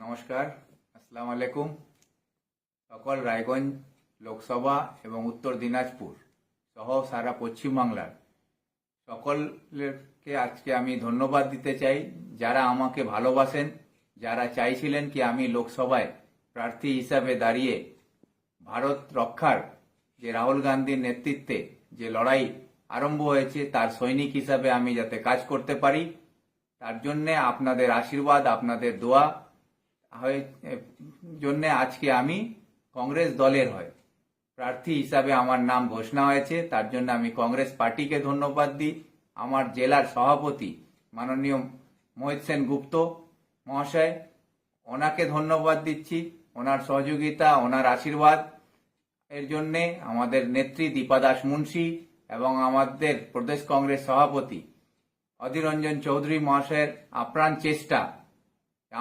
নমস্কার, আসসালামু আলাইকুম। সকল রায়গঞ্জ লোকসভা এবং উত্তর দিনাজপুর সহ সারা পশ্চিমবাংলার সকলকে আজকে আমি ধন্যবাদ দিতে চাই, যারা আমাকে ভালোবাসেন, যারা চাইছিলেন কি আমি লোকসভায় প্রার্থী হিসাবে দাঁড়িয়ে ভারত রক্ষার যে রাহুল গান্ধীর নেতৃত্বে যে লড়াই আরম্ভ হয়েছে তার সৈনিক হিসাবে আমি যাতে কাজ করতে পারি, তার জন্যে আপনাদের আশীর্বাদ, আপনাদের দোয়া জন্য আজকে আমি কংগ্রেস দলের হয়ে প্রার্থী হিসাবে আমার নাম ঘোষণা হয়েছে। তার জন্য আমি কংগ্রেস পার্টিকে ধন্যবাদ দিই। আমার জেলার সভাপতি মাননীয় মোহিত সেন গুপ্ত মহাশয়, ওনাকে ধন্যবাদ দিচ্ছি, ওনার সহযোগিতা, ওনার আশীর্বাদ এর জন্যে। আমাদের নেত্রী দীপা দাস মুন্সি এবং আমাদের প্রদেশ কংগ্রেস সভাপতি অধীর রঞ্জন চৌধুরী মহাশয়ের আপ্রাণ চেষ্টা আমাকে